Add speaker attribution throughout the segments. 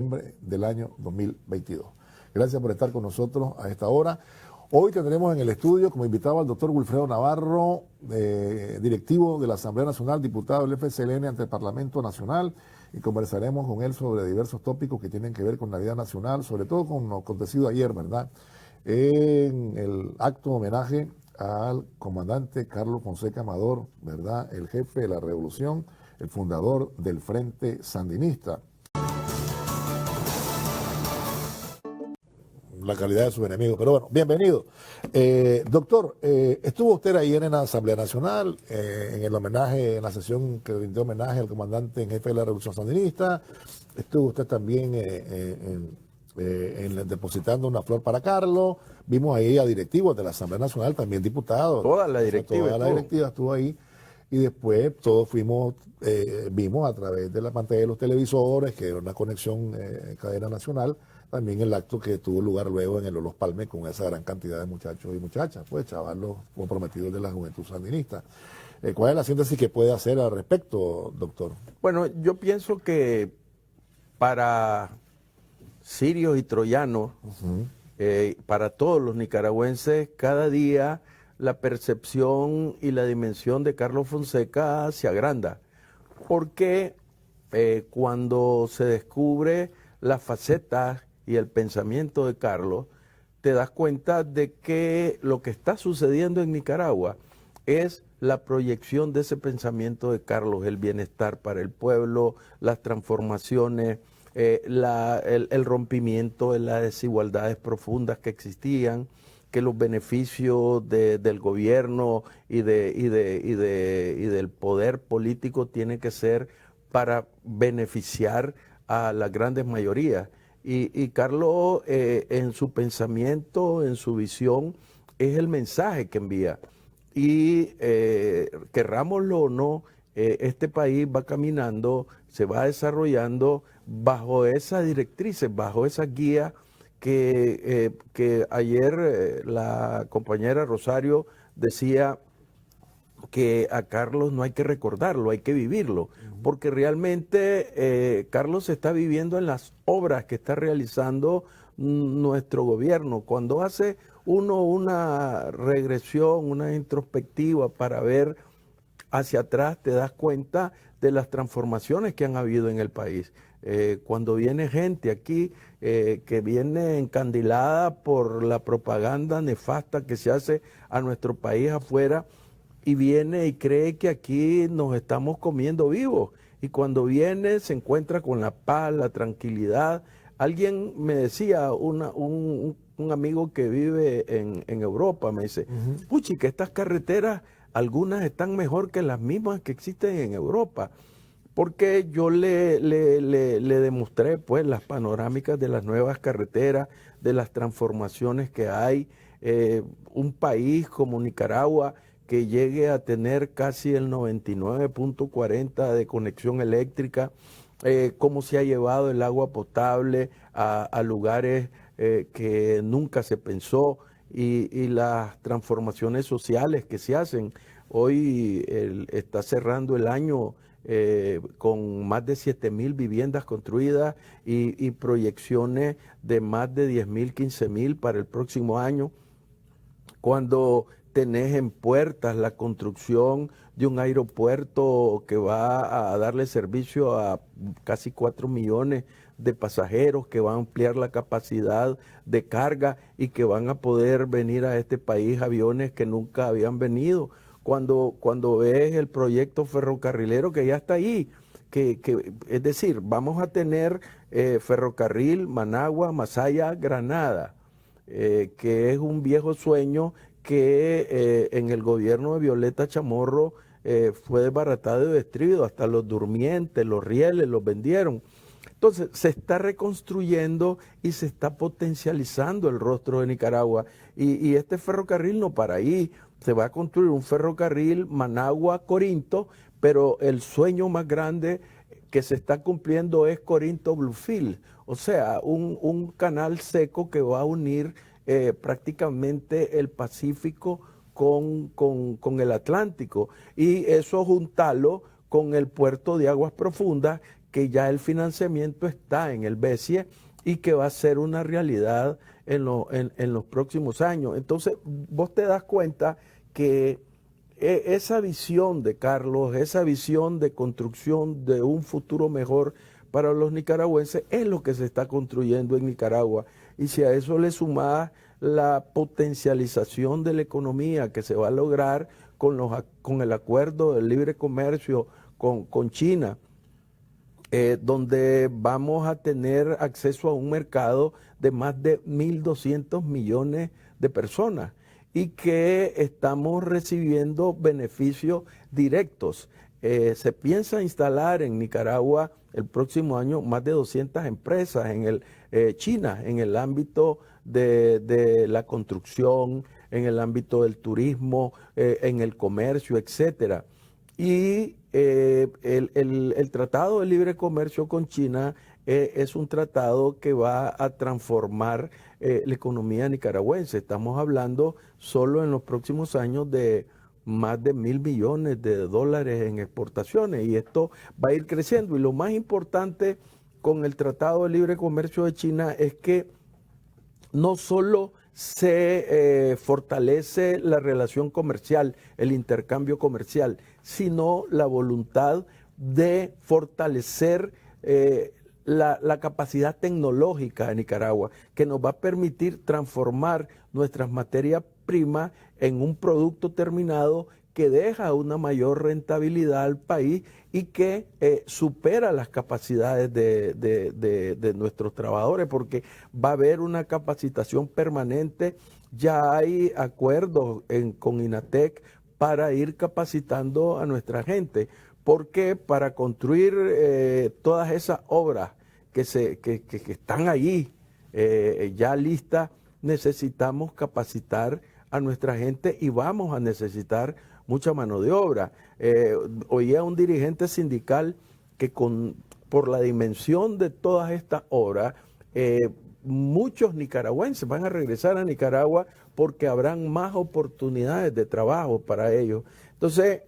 Speaker 1: del año 2022. Gracias por estar con nosotros a esta hora. Hoy tendremos en el estudio como invitado al doctor Wilfredo Navarro, directivo de la Asamblea Nacional, diputado del FSLN ante el Parlamento Nacional, y conversaremos con él sobre diversos tópicos que tienen que ver con la vida nacional, sobre todo con lo acontecido ayer, ¿verdad? En el acto de homenaje al comandante Carlos Fonseca Amador, ¿verdad? El jefe de la revolución, el fundador del Frente Sandinista. La calidad de sus enemigos, pero bueno, bienvenido. Doctor, estuvo usted ayer en la Asamblea Nacional, en el homenaje, en la sesión que rindió homenaje al comandante en jefe de la Revolución Sandinista. Estuvo usted también depositando una flor para Carlos. Vimos ahí a directivos de la Asamblea Nacional, también diputados.
Speaker 2: Toda la directiva.
Speaker 1: Toda la directiva estuvo ahí. Y después todos vimos a través de la pantalla de los televisores, que era una conexión cadena nacional, también el acto que tuvo lugar luego en el Los Palmes con esa gran cantidad de muchachos y muchachas, pues chavalos comprometidos de la juventud sandinista. ¿Cuál es la síntesis que puede hacer al respecto, doctor?
Speaker 2: Bueno, yo pienso que para sirios y troyanos, para todos los nicaragüenses, cada día la percepción y la dimensión de Carlos Fonseca se agranda, porque cuando se descubre las facetas y el pensamiento de Carlos, te das cuenta de que lo que está sucediendo en Nicaragua es la proyección de ese pensamiento de Carlos, el bienestar para el pueblo, las transformaciones, el rompimiento de las desigualdades profundas que existían, que los beneficios del gobierno y del poder político tienen que ser para beneficiar a las grandes mayorías. Y Carlos, en su pensamiento, en su visión, es el mensaje que envía. Y querrámoslo o no, este país va caminando, se va desarrollando bajo esas directrices, bajo esas guías que ayer la compañera Rosario decía que a Carlos no hay que recordarlo, hay que vivirlo, porque realmente Carlos está viviendo en las obras que está realizando nuestro gobierno. Cuando hace uno una regresión, una introspectiva para ver hacia atrás, te das cuenta de las transformaciones que han habido en el país. Cuando viene gente aquí que viene encandilada por la propaganda nefasta que se hace a nuestro país afuera, y viene y cree que aquí nos estamos comiendo vivos, y cuando viene se encuentra con la paz, la tranquilidad. Alguien me decía, un amigo que vive en Europa, me dice, puchi, que estas carreteras, algunas están mejor que las mismas que existen en Europa, porque yo le demostré pues las panorámicas de las nuevas carreteras, de las transformaciones que hay. Un país como Nicaragua, que llegue a tener casi el 99.40 de conexión eléctrica, cómo se ha llevado el agua potable a lugares que nunca se pensó, y las transformaciones sociales que se hacen. Hoy está cerrando el año con más de 7,000 viviendas construidas y proyecciones de más de 10,000, 15,000 para el próximo año. Cuando tenés en puertas la construcción de un aeropuerto que va a darle servicio a casi 4 millones de pasajeros, que va a ampliar la capacidad de carga y que van a poder venir a este país aviones que nunca habían venido. Cuando ves el proyecto ferrocarrilero que ya está ahí, es decir, vamos a tener ferrocarril Managua, Masaya, Granada, que es un viejo sueño que en el gobierno de Violeta Chamorro fue desbaratado y destruido, hasta los durmientes, los rieles los vendieron. Entonces se está reconstruyendo y se está potencializando el rostro de Nicaragua, y este ferrocarril no para ahí. Se va a construir un ferrocarril Managua-Corinto, pero el sueño más grande que se está cumpliendo es Corinto-Bluefield, o sea, un canal seco que va a unir prácticamente el Pacífico con el Atlántico, y eso juntarlo con el puerto de aguas profundas que ya el financiamiento está en el BESIE y que va a ser una realidad en los próximos años. Entonces, vos te das cuenta que esa visión de Carlos, esa visión de construcción de un futuro mejor para los nicaragüenses es lo que se está construyendo en Nicaragua. Y si a eso le sumás la potencialización de la economía que se va a lograr con el acuerdo de libre comercio con China, donde vamos a tener acceso a un mercado de más de 1.200 millones de personas y que estamos recibiendo beneficios directos. Se piensa instalar en Nicaragua el próximo año más de 200 empresas en China, en el ámbito de la construcción, en el ámbito del turismo, en el comercio, etcétera. Y el Tratado de Libre Comercio con China es un tratado que va a transformar la economía nicaragüense. Estamos hablando solo en los próximos años de más de 1.000 millones de dólares en exportaciones y esto va a ir creciendo. Y lo más importante con el Tratado de Libre Comercio de China es que no solo se fortalece la relación comercial, el intercambio comercial, sino la voluntad de fortalecer la capacidad tecnológica de Nicaragua, que nos va a permitir transformar nuestras materias primas en un producto terminado que deja una mayor rentabilidad al país y que supera las capacidades de nuestros trabajadores, porque va a haber una capacitación permanente. Ya hay acuerdos con INATEC para ir capacitando a nuestra gente, porque para construir todas esas obras que están allí ya listas, necesitamos capacitar a nuestra gente y vamos a necesitar mucha mano de obra. Oía a un dirigente sindical que por la dimensión de todas estas obras, muchos nicaragüenses van a regresar a Nicaragua porque habrán más oportunidades de trabajo para ellos. Entonces,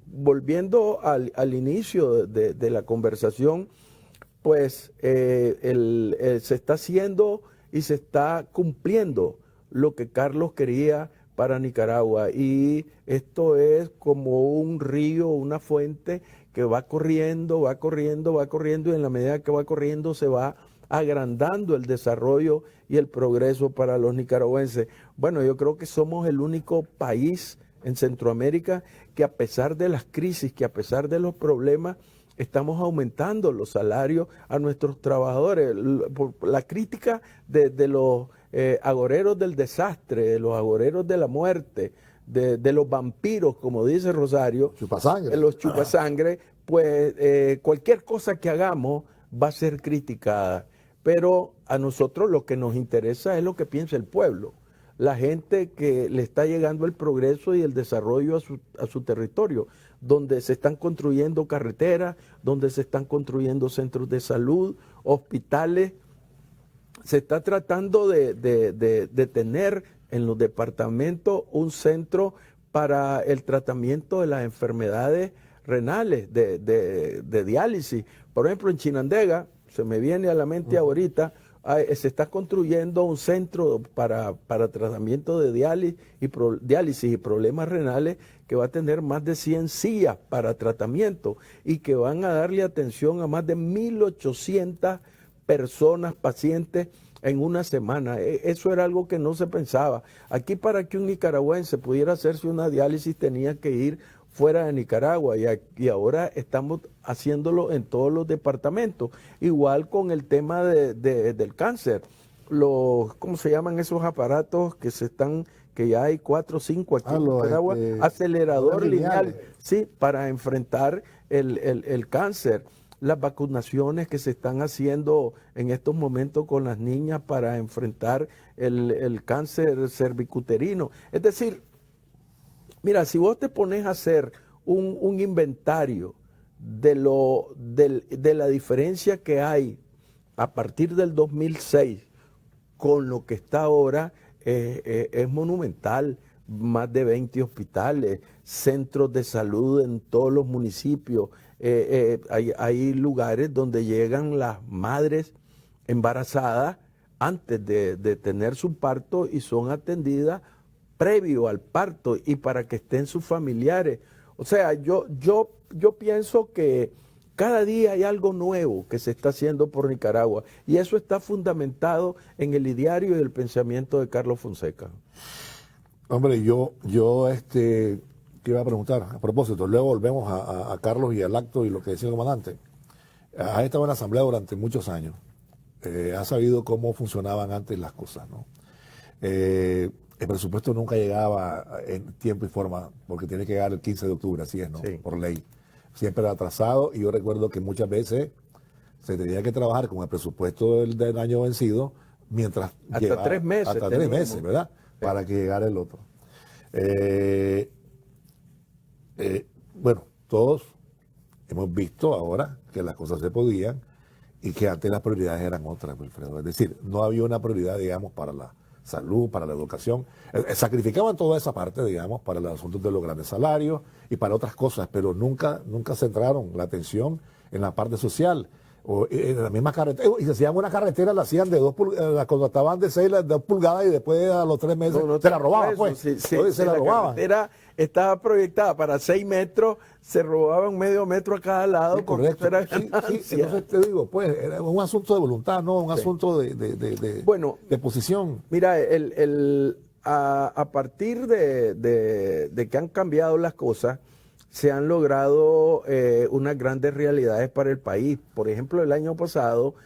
Speaker 2: volviendo al inicio de la conversación, pues se está haciendo y se está cumpliendo lo que Carlos quería para Nicaragua, y esto es como un río, una fuente que va corriendo, va corriendo, va corriendo, y en la medida que va corriendo se va agrandando el desarrollo y el progreso para los nicaragüenses. Bueno, yo creo que somos el único país en Centroamérica que, a pesar de las crisis, que a pesar de los problemas, estamos aumentando los salarios a nuestros trabajadores. La crítica de los agoreros del desastre, de los agoreros de la muerte, de los vampiros, como dice Rosario,
Speaker 1: chupasangre.
Speaker 2: Los chupasangre, pues cualquier cosa que hagamos va a ser criticada. Pero a nosotros lo que nos interesa es lo que piensa el pueblo, la gente que le está llegando el progreso y el desarrollo a su territorio, donde se están construyendo carreteras, donde se están construyendo centros de salud, hospitales. Se está tratando de tener en los departamentos un centro para el tratamiento de las enfermedades renales, de diálisis. Por ejemplo, en Chinandega, se me viene a la mente ahorita, se está construyendo un centro para tratamiento de diálisis y problemas renales, que va a tener más de 100 sillas para tratamiento y que van a darle atención a más de 1.800 personas, pacientes, en una semana. Eso era algo que no se pensaba. Aquí, para que un nicaragüense pudiera hacerse una diálisis, tenía que ir fuera de Nicaragua, y ahora estamos haciéndolo en todos los departamentos. Igual con el tema del cáncer. ¿Cómo se llaman esos aparatos que ya hay 4 o 5 aquí en Nicaragua? Acelerador lineal, sí, para enfrentar el cáncer. Las vacunaciones que se están haciendo en estos momentos con las niñas para enfrentar el cáncer cervicuterino. Es decir, mira, si vos te pones a hacer un inventario de la diferencia que hay a partir del 2006 con lo que está ahora, es monumental. Más de 20 hospitales, centros de salud en todos los municipios, Hay lugares donde llegan las madres embarazadas antes de tener su parto y son atendidas previo al parto y para que estén sus familiares. O sea, yo pienso que cada día hay algo nuevo que se está haciendo por Nicaragua y eso está fundamentado en el ideario y el pensamiento de Carlos Fonseca.
Speaker 1: Hombre, te iba a preguntar, a propósito, luego volvemos a Carlos y al acto y lo que decía el comandante. Ha estado en la Asamblea durante muchos años. Ha sabido cómo funcionaban antes las cosas, ¿no? El presupuesto nunca llegaba en tiempo y forma, porque tiene que llegar el 15 de octubre, así es, ¿no? Sí. Por ley. Siempre era atrasado y yo recuerdo que muchas veces se tenía que trabajar con el presupuesto del año vencido mientras
Speaker 2: hasta 3 meses.
Speaker 1: Hasta 3 meses, ¿verdad? Sí. Para que llegara el otro. Bueno, todos hemos visto ahora que las cosas se podían y que antes las prioridades eran otras, Wilfredo. Es decir, no había una prioridad, digamos, para la salud, para la educación. Sacrificaban toda esa parte, digamos, para los asuntos de los grandes salarios y para otras cosas, pero nunca centraron la atención en la parte social. O en la misma carretera, y se hacían una carretera, la hacían de 2 pulgadas, cuando estaban de 6, 2 pulgadas y después a los 3 meses se la robaban, pues.
Speaker 2: Sí, se la robaban. La carretera estaba proyectada para 6 metros, se robaban medio metro a cada lado.
Speaker 1: Sí, correcto. Era entonces te digo, pues, era un asunto de voluntad, no un asunto de posición.
Speaker 2: Mira, a partir de que han cambiado las cosas, se han logrado unas grandes realidades para el país. Por ejemplo, el año pasado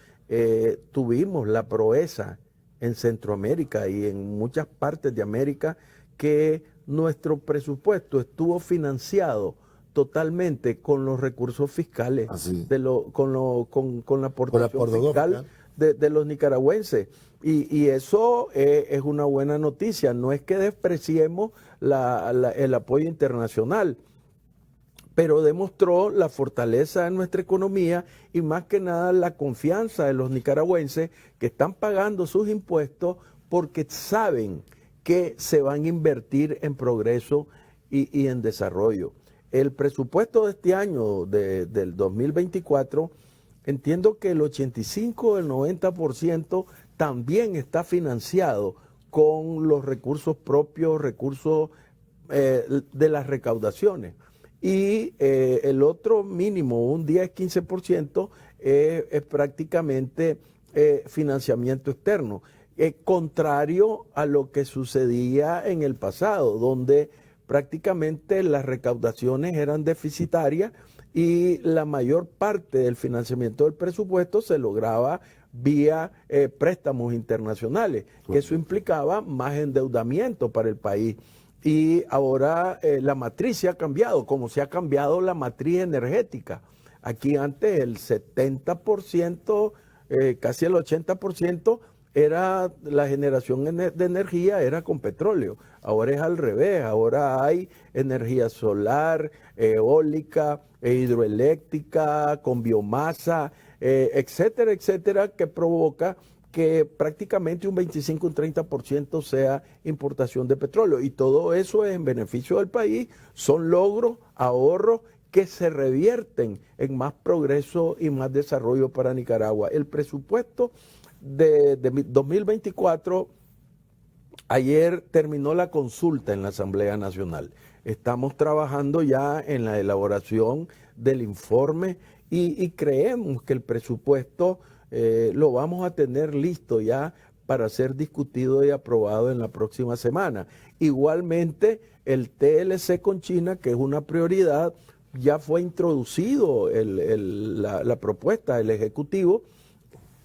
Speaker 2: tuvimos la proeza en Centroamérica y en muchas partes de América que nuestro presupuesto estuvo financiado totalmente con los recursos fiscales, con la aportación fiscal de los nicaragüenses. Y eso es una buena noticia. No es que despreciemos el apoyo internacional, pero demostró la fortaleza de nuestra economía y más que nada la confianza de los nicaragüenses que están pagando sus impuestos porque saben que se van a invertir en progreso y en desarrollo. El presupuesto de este año, del 2024, entiendo que el 85 o el 90% también está financiado con los recursos propios, recursos de las recaudaciones. Y el otro mínimo, un 10-15%, es prácticamente financiamiento externo, contrario a lo que sucedía en el pasado, donde prácticamente las recaudaciones eran deficitarias y la mayor parte del financiamiento del presupuesto se lograba vía préstamos internacionales, que eso implicaba más endeudamiento para el país. Y ahora la matriz se ha cambiado, como se ha cambiado la matriz energética. Aquí antes el 70%, casi el 80% era la generación de energía era con petróleo. Ahora es al revés, ahora hay energía solar, eólica, hidroeléctrica, con biomasa, etcétera, etcétera, que provoca que prácticamente un 25 o un 30% sea importación de petróleo. Y todo eso es en beneficio del país, son logros, ahorros que se revierten en más progreso y más desarrollo para Nicaragua. El presupuesto de 2024, ayer terminó la consulta en la Asamblea Nacional. Estamos trabajando ya en la elaboración del informe y creemos que el presupuesto lo vamos a tener listo ya para ser discutido y aprobado en la próxima semana. Igualmente, el TLC con China, que es una prioridad, ya fue introducido la propuesta del Ejecutivo.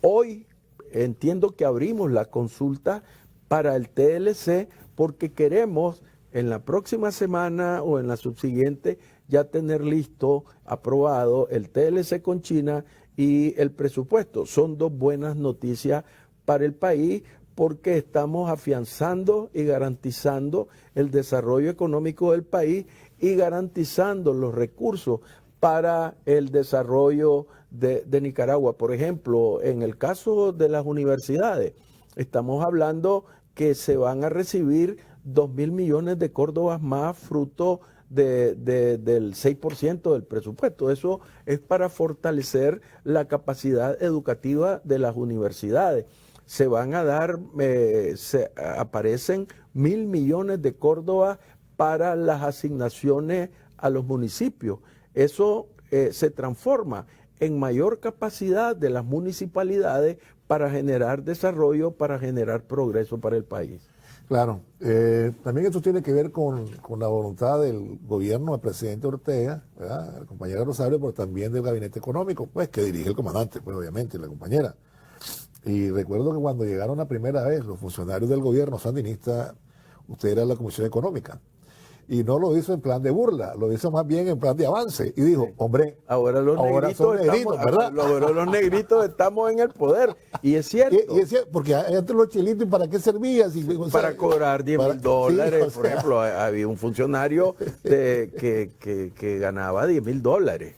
Speaker 2: Hoy entiendo que abrimos la consulta para el TLC porque queremos en la próxima semana o en la subsiguiente ya tener listo, aprobado el TLC con China y el presupuesto. Son dos buenas noticias para el país porque estamos afianzando y garantizando el desarrollo económico del país y garantizando los recursos para el desarrollo de Nicaragua. Por ejemplo, en el caso de las universidades, estamos hablando que se van a recibir 2.000 millones de córdobas más fruto del 6% del presupuesto. Eso es para fortalecer la capacidad educativa de las universidades. Se van a dar, aparecen 1.000 millones de Córdoba para las asignaciones a los municipios. Eso se transforma en mayor capacidad de las municipalidades para generar desarrollo, para generar progreso para el país.
Speaker 1: Claro, también esto tiene que ver con la voluntad del gobierno del presidente Ortega, ¿verdad? La compañera Rosario, pero también del gabinete económico, pues que dirige el comandante, pues obviamente, la compañera. Y recuerdo que cuando llegaron la primera vez los funcionarios del gobierno sandinista, usted era la Comisión Económica. Y no lo hizo en plan de burla, lo hizo más bien en plan de avance. Y dijo, hombre,
Speaker 2: ahora son negritos, ¿verdad? Ahora los negritos estamos en el poder. Y es cierto.
Speaker 1: Y es cierto, porque antes los chelitos, ¿para qué servía?
Speaker 2: Para cobrar $10,000. Sí, por ejemplo, había un funcionario que ganaba $10,000.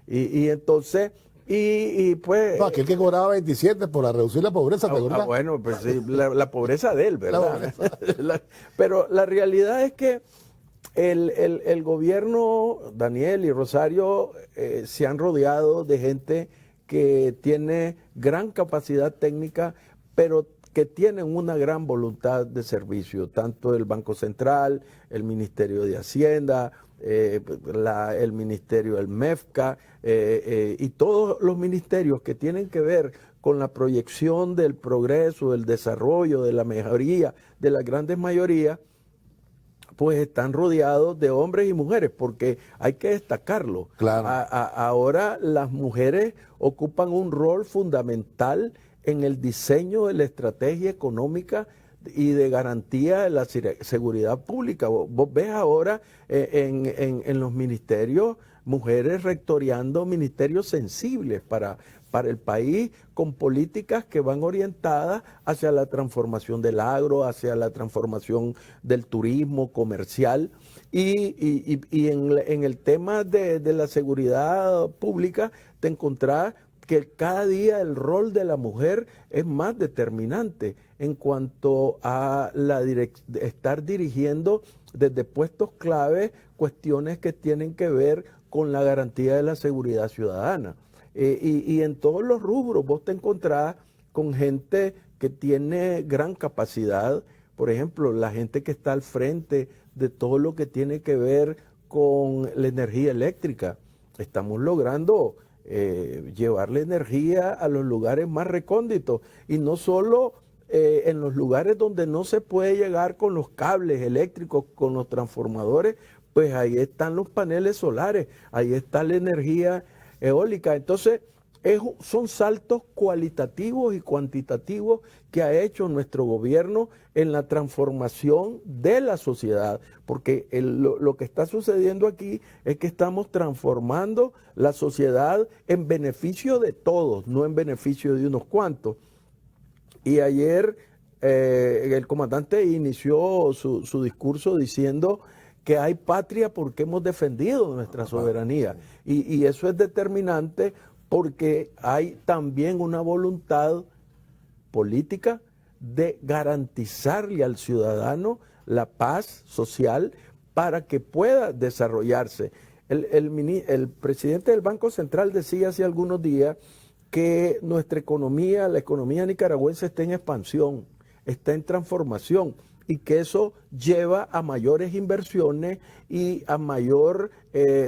Speaker 2: Y entonces... Y pues...
Speaker 1: No, aquel que cobraba 27 por reducir la pobreza.
Speaker 2: Bueno, pues sí, la pobreza de él, ¿verdad? Pero la realidad es que el gobierno, Daniel y Rosario, se han rodeado de gente que tiene gran capacidad técnica, pero que tienen una gran voluntad de servicio, tanto el Banco Central, el Ministerio de Hacienda, el Ministerio del MEFCA y todos los ministerios que tienen que ver con la proyección del progreso, del desarrollo, de la mejoría de las grandes mayorías, pues están rodeados de hombres y mujeres, porque hay que destacarlo.
Speaker 1: Claro.
Speaker 2: Ahora las mujeres ocupan un rol fundamental en el diseño de la estrategia económica y de garantía de la seguridad pública. Vos ves ahora en los ministerios mujeres rectoreando ministerios sensibles para el país, con políticas que van orientadas hacia la transformación del agro, hacia la transformación del turismo comercial. Y en el tema de la seguridad pública te encontrás que cada día el rol de la mujer es más determinante en cuanto a estar dirigiendo desde puestos clave cuestiones que tienen que ver con la garantía de la seguridad ciudadana. Y en todos los rubros vos te encontrás con gente que tiene gran capacidad, por ejemplo, la gente que está al frente de todo lo que tiene que ver con la energía eléctrica. Estamos logrando llevarle energía a los lugares más recónditos y no solo en los lugares donde no se puede llegar con los cables eléctricos, con los transformadores, pues ahí están los paneles solares, ahí está la energía eólica. Entonces, son saltos cualitativos y cuantitativos que ha hecho nuestro gobierno en la transformación de la sociedad, porque lo que está sucediendo aquí es que estamos transformando la sociedad en beneficio de todos, no en beneficio de unos cuantos. Y ayer el comandante inició su discurso diciendo que hay patria porque hemos defendido nuestra soberanía. Y eso es determinante porque hay también una voluntad política de garantizarle al ciudadano la paz social para que pueda desarrollarse. El presidente del Banco Central decía hace algunos días que nuestra economía, la economía nicaragüense está en expansión, está en transformación y que eso lleva a mayores inversiones y a mayor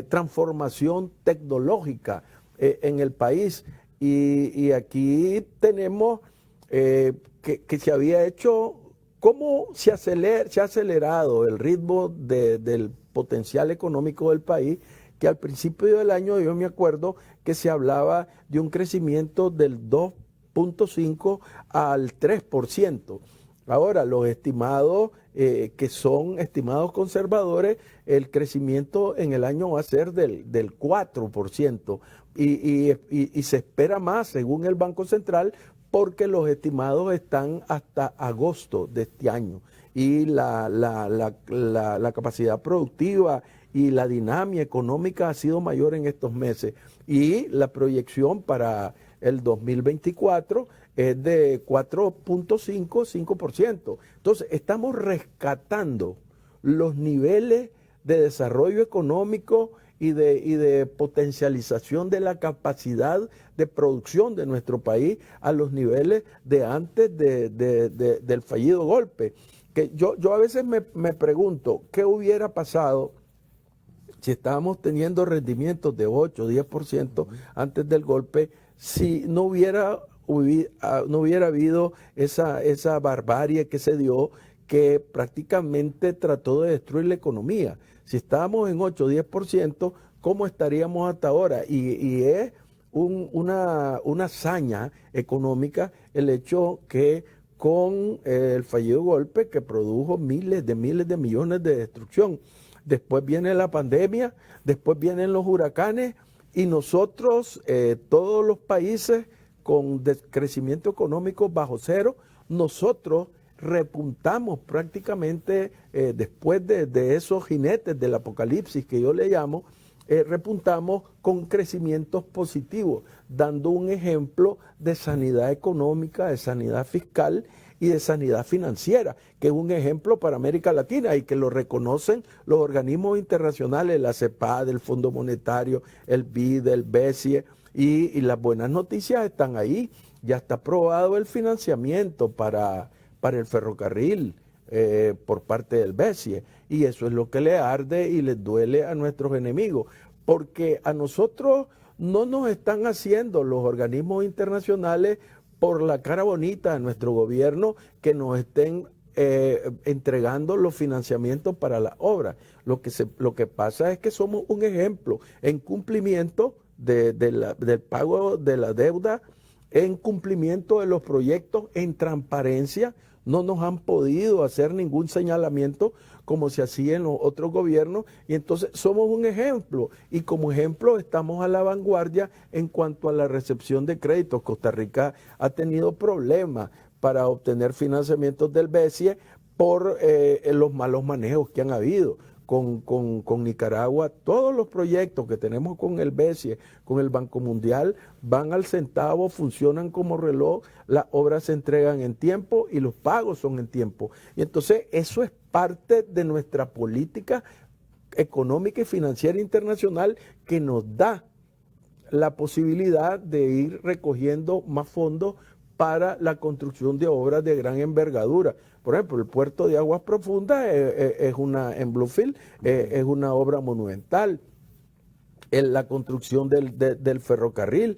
Speaker 2: transformación tecnológica en el país. Y aquí tenemos que se había hecho, cómo se ha acelerado el ritmo del potencial económico del país, que al principio del año yo me acuerdo que se hablaba de un crecimiento del 2.5 al 3%. Ahora, los estimados, que son estimados conservadores, el crecimiento en el año va a ser del 4%. Y se espera más, según el Banco Central, porque los estimados están hasta agosto de este año. Y la capacidad productiva y la dinámica económica ha sido mayor en estos meses. Y la proyección para el 2024 es de 4.5%. Entonces, estamos rescatando los niveles de desarrollo económico y de potencialización de la capacidad de producción de nuestro país a los niveles de antes del fallido golpe. Que yo a veces me pregunto, ¿qué hubiera pasado si estábamos teniendo rendimientos de 8, 10% antes del golpe, si no hubiera habido esa barbarie que se dio, que prácticamente trató de destruir la economía? Si estábamos en 8 o 10%, ¿cómo estaríamos hasta ahora? Y es una hazaña económica el hecho que con el fallido golpe que produjo miles de millones de destrucción, después viene la pandemia, después vienen los huracanes y nosotros, todos los países con crecimiento económico bajo cero, nosotros repuntamos prácticamente después de esos jinetes del apocalipsis que yo le llamo, repuntamos con crecimientos positivos, dando un ejemplo de sanidad económica, de sanidad fiscal y de sanidad financiera, que es un ejemplo para América Latina y que lo reconocen los organismos internacionales, la CEPAD, el Fondo Monetario, el BID, el BESIE, y las buenas noticias están ahí. Ya está aprobado el financiamiento para el ferrocarril por parte del BESIE, y eso es lo que le arde y les duele a nuestros enemigos, porque a nosotros no nos están haciendo los organismos internacionales por la cara bonita de nuestro gobierno que nos estén entregando los financiamientos para la obra. Lo que pasa es que somos un ejemplo en cumplimiento del pago de la deuda, en cumplimiento de los proyectos, en transparencia. No nos han podido hacer ningún señalamiento como se hacía en los otros gobiernos, y entonces somos un ejemplo, y como ejemplo estamos a la vanguardia en cuanto a la recepción de créditos. Costa Rica ha tenido problemas para obtener financiamientos del BESIE por los malos manejos que han habido. Con Nicaragua, todos los proyectos que tenemos con el BESIE, con el Banco Mundial, van al centavo, funcionan como reloj, las obras se entregan en tiempo y los pagos son en tiempo. Y entonces eso es parte de nuestra política económica y financiera internacional que nos da la posibilidad de ir recogiendo más fondos para la construcción de obras de gran envergadura. Por ejemplo, el puerto de Aguas Profundas en Bluefield es una obra monumental. En la construcción del ferrocarril,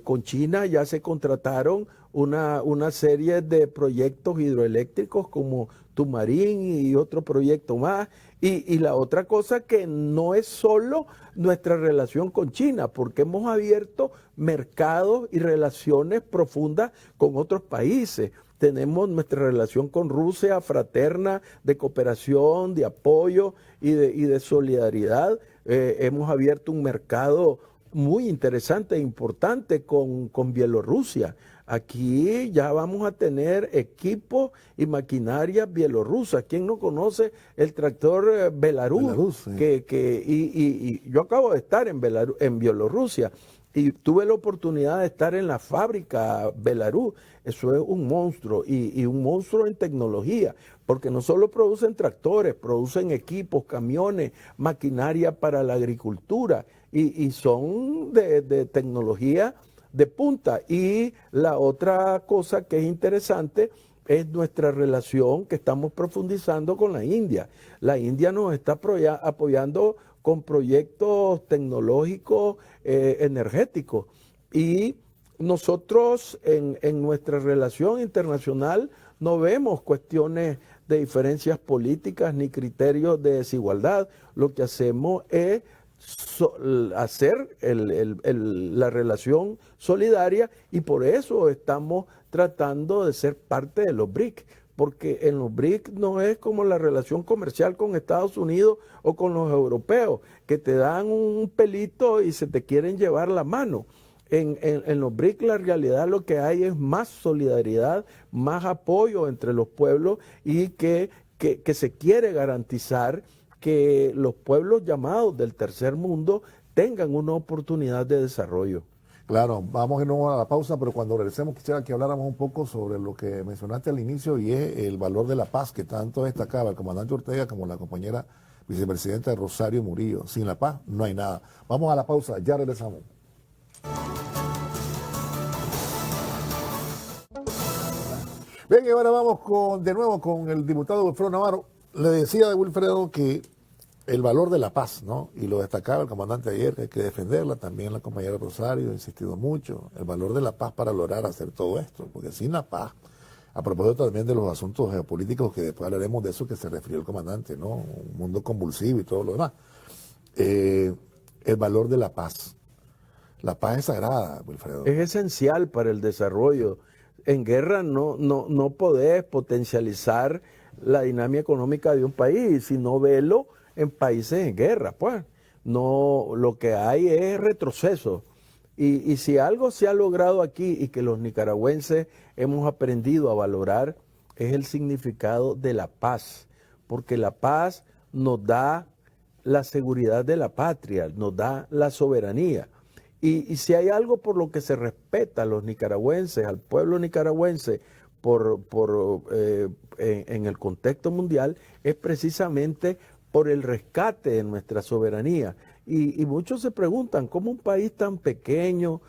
Speaker 2: con China ya se contrataron una serie de proyectos hidroeléctricos como Tumarín y otro proyecto más. Y la otra cosa, que no es solo nuestra relación con China, porque hemos abierto mercados y relaciones profundas con otros países. Tenemos nuestra relación con Rusia, fraterna, de cooperación, de apoyo y de solidaridad. Hemos abierto un mercado muy interesante e importante con Bielorrusia. Aquí ya vamos a tener equipos y maquinaria bielorrusa. ¿Quién no conoce el tractor Belarus?
Speaker 1: Sí.
Speaker 2: Y yo acabo de estar en Bielorrusia y tuve la oportunidad de estar en la fábrica Belarus. Eso es un monstruo, y un monstruo en tecnología, porque no solo producen tractores, producen equipos, camiones, maquinaria para la agricultura, y son de tecnología de punta. Y la otra cosa que es interesante es nuestra relación que estamos profundizando con la India. La India nos está apoyando con proyectos tecnológicos energéticos, y nosotros en nuestra relación internacional no vemos cuestiones de diferencias políticas ni criterios de desigualdad. Lo que hacemos es hacer la relación solidaria, y por eso estamos tratando de ser parte de los BRIC, porque en los BRIC no es como la relación comercial con Estados Unidos o con los europeos, que te dan un pelito y se te quieren llevar la mano. En los BRIC la realidad lo que hay es más solidaridad, más apoyo entre los pueblos, y que se quiere garantizar que los pueblos llamados del tercer mundo tengan una oportunidad de desarrollo.
Speaker 1: Claro, vamos de nuevo a la pausa, pero cuando regresemos quisiera que habláramos un poco sobre lo que mencionaste al inicio, y es el valor de la paz que tanto destacaba el comandante Ortega como la compañera vicepresidenta Rosario Murillo. Sin la paz no hay nada. Vamos a la pausa, ya regresamos. Bien, y ahora vamos de nuevo con el diputado Wilfredo Navarro. Le decía a Wilfredo que el valor de la paz, ¿no? Y lo destacaba el comandante ayer, que hay que defenderla, también la compañera Rosario ha insistido mucho, el valor de la paz para lograr hacer todo esto, porque sin la paz, a propósito también de los asuntos geopolíticos, que después hablaremos de eso que se refirió el comandante, ¿no? Un mundo convulsivo y todo lo demás. El valor de la paz. La paz es sagrada, Wilfredo.
Speaker 2: Es esencial para el desarrollo. En guerra no podés potencializar la dinámica económica de un país, sino verlo en países en guerra, pues. No, lo que hay es retroceso. Y si algo se ha logrado aquí y que los nicaragüenses hemos aprendido a valorar, es el significado de la paz. Porque la paz nos da la seguridad de la patria, nos da la soberanía. Y si hay algo por lo que se respeta a los nicaragüenses, al pueblo nicaragüense, en el contexto mundial, es precisamente por el rescate de nuestra soberanía. Y muchos se preguntan, ¿cómo un país tan pequeño,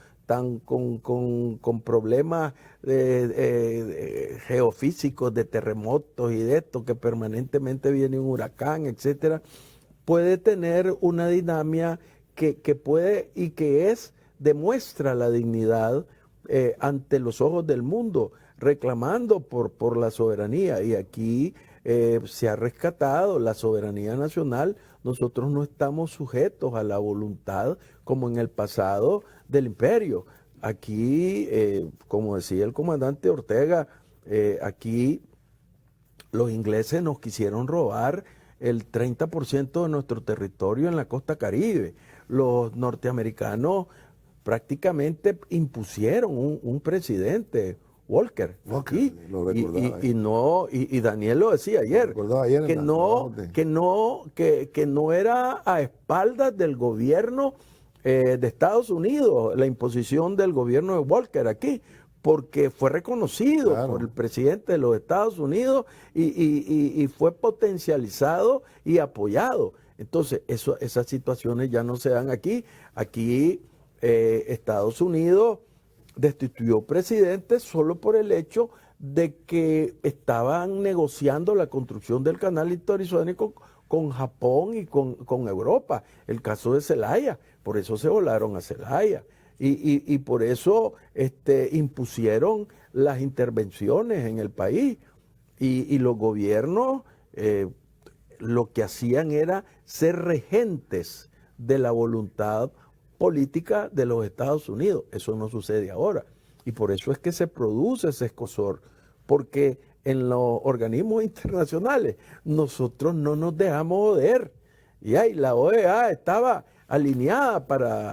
Speaker 2: con problemas geofísicos, de terremotos y de esto, que permanentemente viene un huracán, etcétera, puede tener una dinámica que puede y que demuestra la dignidad ante los ojos del mundo, reclamando por la soberanía? Y aquí se ha rescatado la soberanía nacional. Nosotros no estamos sujetos a la voluntad como en el pasado del imperio. Aquí, como decía el comandante Ortega, aquí los ingleses nos quisieron robar el 30% de nuestro territorio en la costa Caribe. Los norteamericanos prácticamente impusieron un presidente, Walker, aquí. Y Daniel lo decía ayer, que no era a espaldas del gobierno de Estados Unidos, la imposición del gobierno de Walker aquí, porque fue reconocido por el presidente de los Estados Unidos y fue potencializado y apoyado. Entonces, esas situaciones ya no se dan aquí. Aquí Estados Unidos destituyó presidentes solo por el hecho de que estaban negociando la construcción del canal interoceánico con Japón y con Europa. El caso de Zelaya, por eso se volaron a Zelaya. Y por eso impusieron las intervenciones en el país. Y los gobiernos lo que hacían era ser regentes de la voluntad política de los Estados Unidos. Eso no sucede ahora. Y por eso es que se produce ese escozor. Porque en los organismos internacionales nosotros no nos dejamos joder. Y ahí la OEA estaba alineada para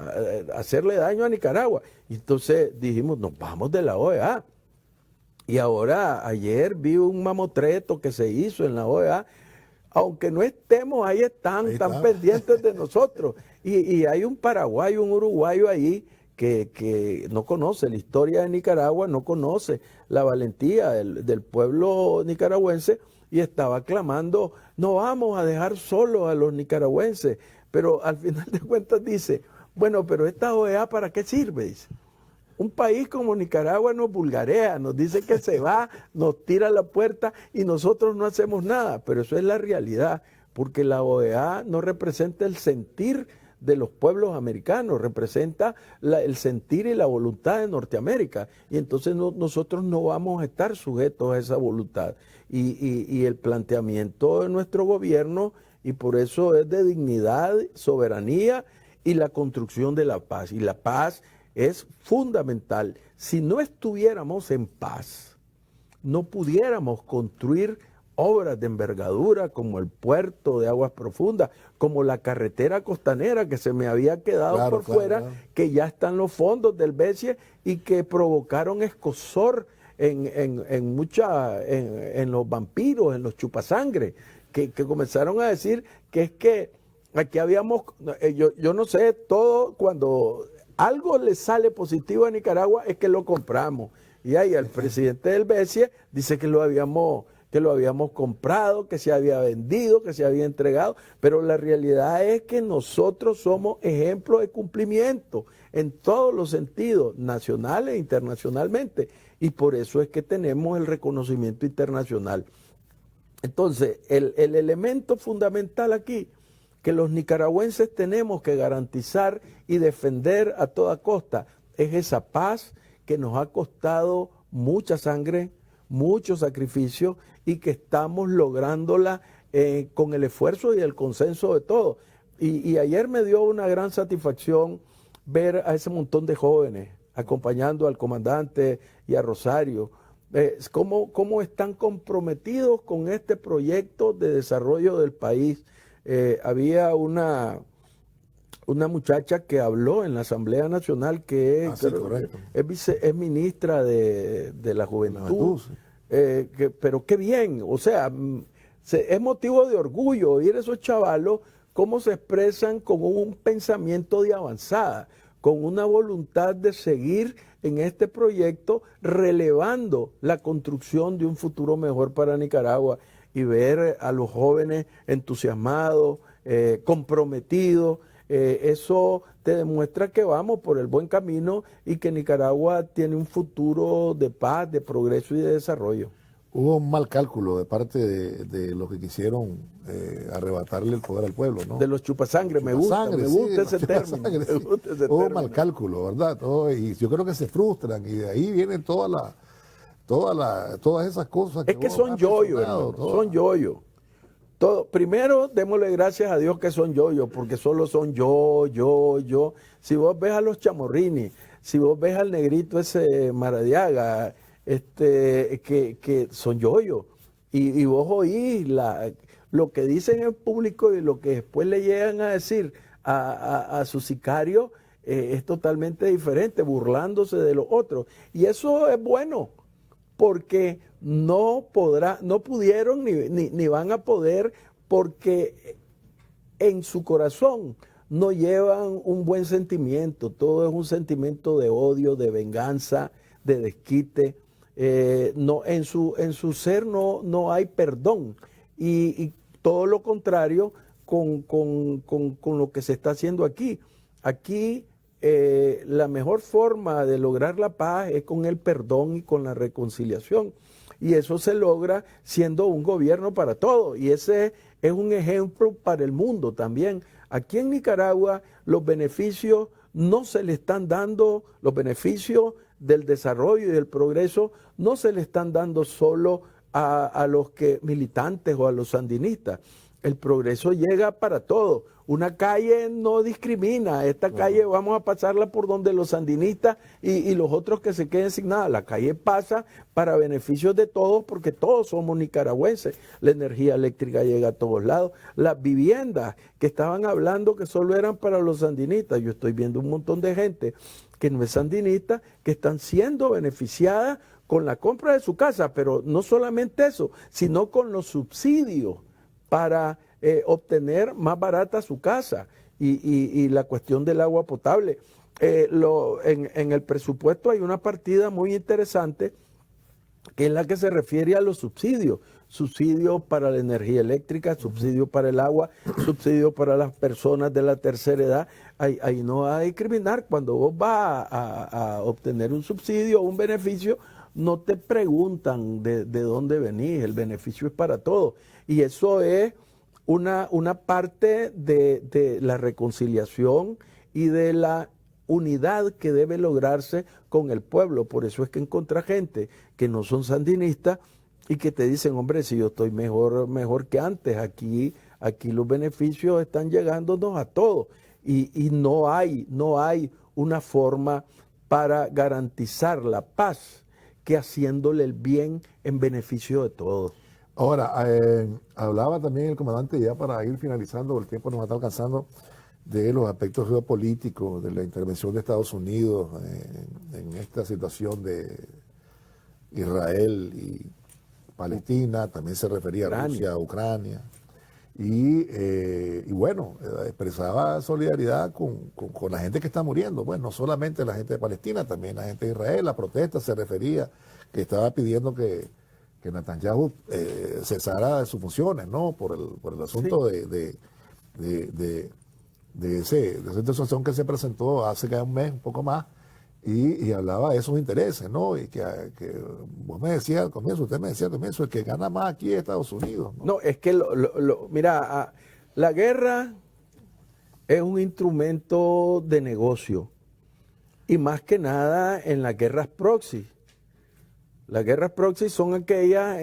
Speaker 2: hacerle daño a Nicaragua. Y entonces dijimos, nos vamos de la OEA. Y ahora, ayer vi un mamotreto que se hizo en la OEA. Aunque no estemos, ahí están pendientes de nosotros. Y hay un paraguayo, un uruguayo ahí que no conoce la historia de Nicaragua, no conoce la valentía del pueblo nicaragüense, y estaba clamando, no vamos a dejar solos a los nicaragüenses. Pero al final de cuentas dice, bueno, pero esta OEA ¿para qué sirve? Dice. Un país como Nicaragua nos vulgarea, nos dice que se va, nos tira la puerta y nosotros no hacemos nada. Pero eso es la realidad, porque la OEA no representa el sentir de los pueblos americanos, representa el sentir y la voluntad de Norteamérica. Y entonces nosotros no vamos a estar sujetos a esa voluntad. Y el planteamiento de nuestro gobierno, y por eso es de dignidad, soberanía y la construcción de la paz. Y la paz es fundamental. Si no estuviéramos en paz, no pudiéramos construir obras de envergadura como el puerto de aguas profundas, como la carretera costanera que se me había quedado fuera, que ya están los fondos del BESIE y que provocaron escozor en los vampiros, en los chupasangre, que comenzaron a decir que es que aquí habíamos, yo no sé, todo cuando algo le sale positivo a Nicaragua es que lo compramos. Y ahí el presidente del BESIE dice que lo habíamos que lo habíamos comprado, que se había vendido, que se había entregado, pero la realidad es que nosotros somos ejemplo de cumplimiento en todos los sentidos, nacional e internacionalmente, y por eso es que tenemos el reconocimiento internacional. Entonces, el elemento fundamental aquí que los nicaragüenses tenemos que garantizar y defender a toda costa es esa paz que nos ha costado mucha sangre, mucho sacrificio y que estamos lográndola con el esfuerzo y el consenso de todos. Y ayer me dio una gran satisfacción ver a ese montón de jóvenes acompañando al comandante y a Rosario, cómo están comprometidos con este proyecto de desarrollo del país. Había una muchacha que habló en la Asamblea Nacional que
Speaker 1: sí,
Speaker 2: es ministra de la Juventud, pero qué bien, o sea, es motivo de orgullo oír a esos chavalos cómo se expresan con un pensamiento de avanzada, con una voluntad de seguir en este proyecto relevando la construcción de un futuro mejor para Nicaragua y ver a los jóvenes entusiasmados, comprometidos. Eso te demuestra que vamos por el buen camino y que Nicaragua tiene un futuro de paz, de progreso y de desarrollo.
Speaker 1: Hubo un mal cálculo de parte de los que quisieron arrebatarle el poder al pueblo, ¿no?
Speaker 2: De los chupasangre, me gusta ese término.
Speaker 1: Hubo un mal cálculo, ¿verdad? Y yo creo que se frustran y de ahí vienen todas esas cosas.
Speaker 2: Es que son yoyos, hermano, son yoyos. Primero, démosle gracias a Dios que son yoyos, porque solo son yo. Si vos ves a los chamorrini, si vos ves al negrito ese Maradiaga, que son yoyos, y vos oís lo que dicen en público y lo que después le llegan a decir a sus sicarios, es totalmente diferente, burlándose de los otros. Y eso es bueno, porque no pudieron ni van a poder, porque en su corazón no llevan un buen sentimiento, todo es un sentimiento de odio, de venganza, de desquite. En su ser no hay perdón, y todo lo contrario con lo que se está haciendo aquí. Aquí la mejor forma de lograr la paz es con el perdón y con la reconciliación. Y eso se logra siendo un gobierno para todos. Y ese es un ejemplo para el mundo también. Aquí en Nicaragua los beneficios no se le están dando, los beneficios del desarrollo y del progreso no se le están dando solo a los militantes o a los sandinistas. El progreso llega para todos. Una calle no discrimina. Esta calle vamos a pasarla por donde los sandinistas y los otros que se queden sin nada. La calle pasa para beneficios de todos porque todos somos nicaragüenses. La energía eléctrica llega a todos lados. Las viviendas que estaban hablando que solo eran para los sandinistas. Yo estoy viendo un montón de gente que no es sandinista, que están siendo beneficiadas con la compra de su casa, pero no solamente eso, sino con los subsidios para obtener más barata su casa y la cuestión del agua potable. En el presupuesto hay una partida muy interesante que es la que se refiere a los subsidios. Subsidios para la energía eléctrica, subsidios para el agua, subsidios para las personas de la tercera edad. Ahí no va a discriminar. Cuando vos vas a obtener un subsidio o un beneficio, no te preguntan de dónde venís, el beneficio es para todos. Y eso es una parte de la reconciliación y de la unidad que debe lograrse con el pueblo. Por eso es que encontrás gente que no son sandinistas y que te dicen, hombre, si yo estoy mejor que antes, aquí los beneficios están llegándonos a todos. Y no hay una forma para garantizar la paz que haciéndole el bien en beneficio de todos.
Speaker 1: Ahora, hablaba también el comandante, ya para ir finalizando, el tiempo nos está alcanzando, de los aspectos geopolíticos, de la intervención de Estados Unidos en esta situación de Israel y Palestina, también se refería a Rusia, a Ucrania, y bueno, expresaba solidaridad con la gente que está muriendo, bueno, no solamente la gente de Palestina, también la gente de Israel. La protesta se refería, que estaba pidiendo que que Netanyahu cesara de sus funciones, ¿no? Por el asunto
Speaker 2: Sí.
Speaker 1: de esa situación que se presentó hace ya un mes, un poco más, y hablaba de esos intereses, ¿no? Y que vos me decías al comienzo, usted me decía al comienzo, el que gana más aquí es Estados Unidos, ¿no?
Speaker 2: No, es que, mira, la guerra es un instrumento de negocio y más que nada en las guerras proxy. Las guerras proxy son aquellas,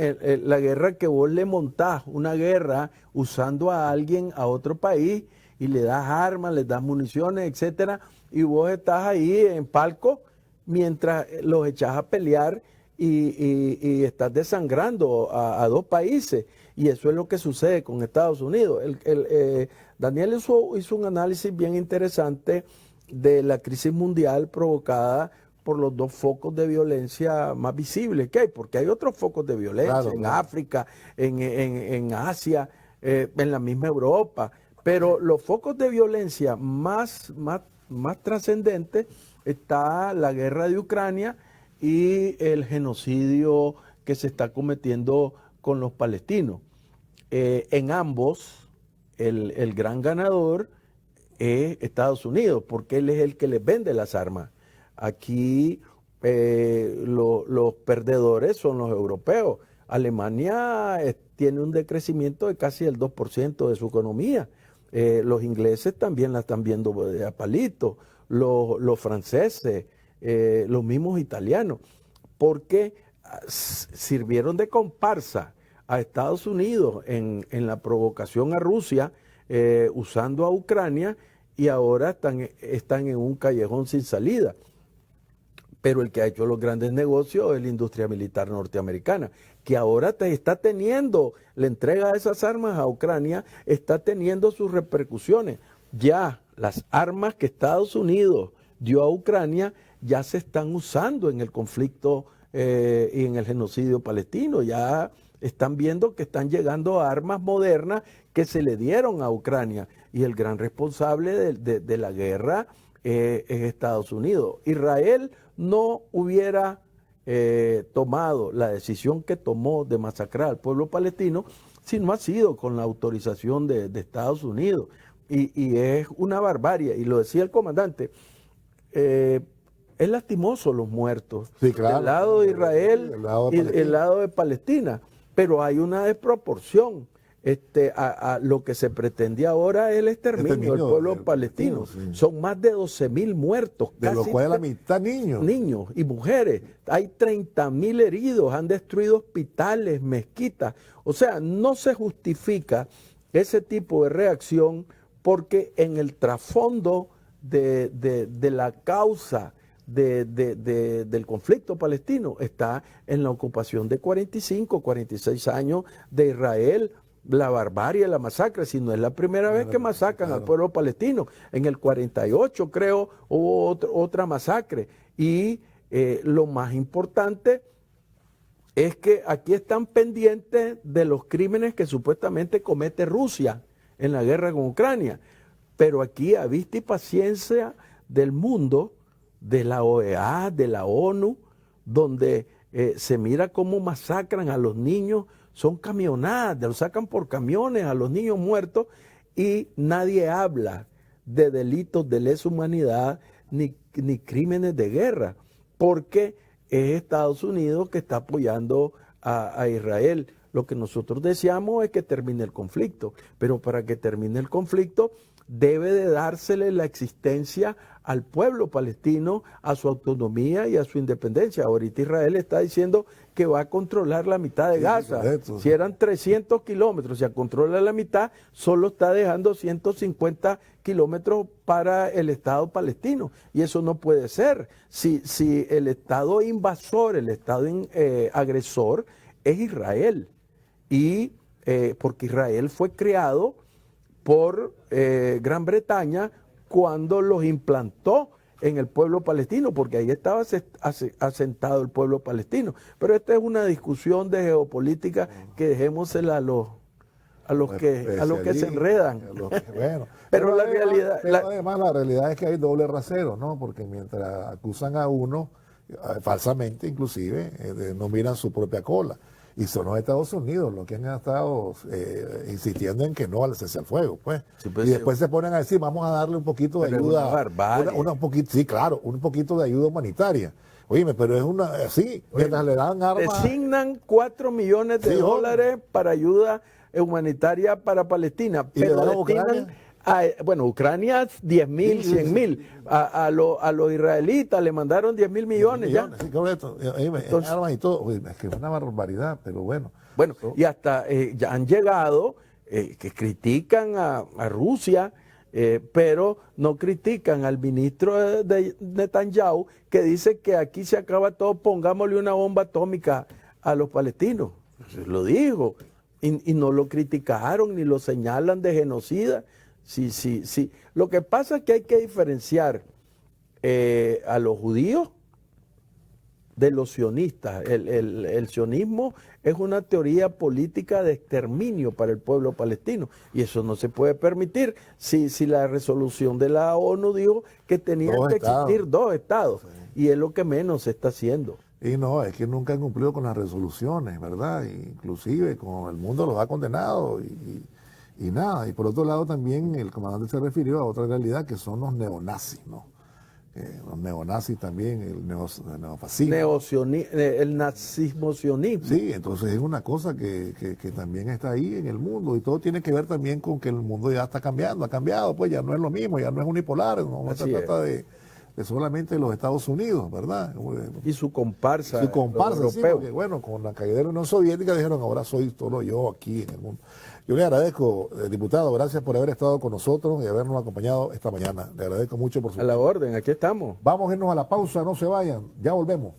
Speaker 2: la guerra que vos le montás, una guerra usando a alguien a otro país y le das armas, le das municiones, etcétera, y vos estás ahí en palco mientras los echás a pelear y estás desangrando a dos países. Y eso es lo que sucede con Estados Unidos. Daniel hizo un análisis bien interesante de la crisis mundial provocada por los dos focos de violencia más visibles que hay, porque hay otros focos de violencia
Speaker 1: Claro,
Speaker 2: en
Speaker 1: claro.
Speaker 2: África, en Asia, en la misma Europa, pero los focos de violencia más trascendentes está la guerra de Ucrania y el genocidio que se está cometiendo con los palestinos. En ambos, el gran ganador es Estados Unidos, porque él es el que les vende las armas. Aquí los perdedores son los europeos. Alemania tiene un decrecimiento de casi el 2% de su economía. Los ingleses también la están viendo a palitos, los franceses, los mismos italianos, porque sirvieron de comparsa a Estados Unidos en la provocación a Rusia, usando a Ucrania, y ahora están en un callejón sin salida. Pero el que ha hecho los grandes negocios es la industria militar norteamericana, que ahora está teniendo la entrega de esas armas a Ucrania, está teniendo sus repercusiones. Ya las armas que Estados Unidos dio a Ucrania ya se están usando en el conflicto y en el genocidio palestino. Ya están viendo que están llegando armas modernas que se le dieron a Ucrania, y el gran responsable de la guerra es Estados Unidos. Israel no hubiera tomado la decisión que tomó de masacrar al pueblo palestino si no ha sido con la autorización de Estados Unidos. Y es una barbarie, y lo decía el comandante, es lastimoso los muertos,
Speaker 1: Sí, claro.
Speaker 2: del lado de Israel
Speaker 1: El lado de
Speaker 2: y
Speaker 1: Palestina.
Speaker 2: el lado de Palestina, pero hay una desproporción. A lo que se pretende ahora es el exterminio del pueblo palestino.
Speaker 1: sí.
Speaker 2: Son más de 12.000 muertos,
Speaker 1: De los cuales la mitad niños.
Speaker 2: niños y mujeres. Hay 30.000 heridos, han destruido hospitales, mezquitas. O sea, no se justifica ese tipo de reacción, porque en el trasfondo de la causa del conflicto palestino está en la ocupación de 45, 46 años de Israel, la barbarie, la masacre. Si no es la primera vez que masacran al pueblo palestino. En el 48, creo, hubo otra masacre. Y lo más importante es que aquí están pendientes de los crímenes que supuestamente comete Rusia en la guerra con Ucrania. Pero aquí, a vista y paciencia del mundo, de la OEA, de la ONU, donde se mira cómo masacran a los niños, son camionadas, los sacan por camiones a los niños muertos, y nadie habla de delitos de lesa humanidad ni crímenes de guerra, porque es Estados Unidos que está apoyando a Israel. Lo que nosotros deseamos es que termine el conflicto, pero para que termine el conflicto debe de dársele la existencia al pueblo palestino, a su autonomía y a su independencia. Ahorita Israel está diciendo que va a controlar la mitad de Gaza.
Speaker 1: correcto.
Speaker 2: Si eran 300 kilómetros, si controla la mitad, solo está dejando 150 kilómetros para el Estado palestino. Y eso no puede ser. Si el Estado invasor, el Estado agresor es Israel. Y porque Israel fue creado por Gran Bretaña cuando los implantó en el pueblo palestino, porque ahí estaba asentado el pueblo palestino. Pero esta es una discusión de geopolítica que dejémosela a los que se enredan.
Speaker 1: Bueno,
Speaker 2: Pero la
Speaker 1: además-
Speaker 2: realidad-
Speaker 1: pero además la realidad es que hay doble rasero, ¿no? Porque mientras acusan a uno, falsamente inclusive, no miran su propia cola. Y son los Estados Unidos los que han estado insistiendo en que no al cese al fuego, pues.
Speaker 2: Sí, pues,
Speaker 1: y después se ponen a decir, vamos a darle un poquito de
Speaker 2: pero es
Speaker 1: ayuda.
Speaker 2: una barbarie.
Speaker 1: Sí, claro, un poquito de ayuda humanitaria. Oíme, pero es una, así, mientras le dan armas.
Speaker 2: Designan 4 millones de
Speaker 1: Sí,
Speaker 2: dólares para ayuda humanitaria para Palestina.
Speaker 1: ¿Y le
Speaker 2: Pero
Speaker 1: dan a
Speaker 2: destinan
Speaker 1: Ucrania?
Speaker 2: bueno, Ucrania 10.000,
Speaker 1: Sí, sí,
Speaker 2: 100.000. A los israelitas le mandaron 10.000 millones ya.
Speaker 1: Sí, correcto.
Speaker 2: Entonces,
Speaker 1: armas y todo. Oíme, es que es una barbaridad, pero bueno.
Speaker 2: Bueno, y hasta ya han llegado que critican a Rusia, pero no critican al ministro de Netanyahu, que dice que aquí se acaba todo, pongámosle una bomba atómica a los palestinos. Lo dijo. Y no lo criticaron ni lo señalan de genocida. Sí. Lo que pasa es que hay que diferenciar a los judíos de los sionistas. El sionismo es una teoría política de exterminio para el pueblo palestino y eso no se puede permitir si la resolución de la ONU dijo que tenían que existir 2 estados y es lo que menos se está haciendo.
Speaker 1: Y no, es que nunca han cumplido con las resoluciones, ¿verdad? Inclusive con el mundo los ha condenado y nada. Y por otro lado también el comandante se refirió a otra realidad que son los neonazis, ¿no? Los neonazis también, el neofascismo.
Speaker 2: El nazismo sionismo.
Speaker 1: Sí, entonces es una cosa que también está ahí en el mundo y todo tiene que ver también con que el mundo ya está cambiando, ha cambiado, pues ya no es lo mismo, ya no es unipolar, no se trata de solamente los Estados Unidos, ¿verdad?
Speaker 2: Y su comparsa.
Speaker 1: Su comparsa, sí, porque bueno, con la caída de la Unión Soviética dijeron, ahora soy solo yo aquí en el mundo. Yo le agradezco, diputado, gracias por haber estado con nosotros y habernos acompañado esta mañana. Le agradezco mucho por su
Speaker 2: A la orden, aquí estamos.
Speaker 1: Vamos a irnos a la pausa, no se vayan, ya volvemos.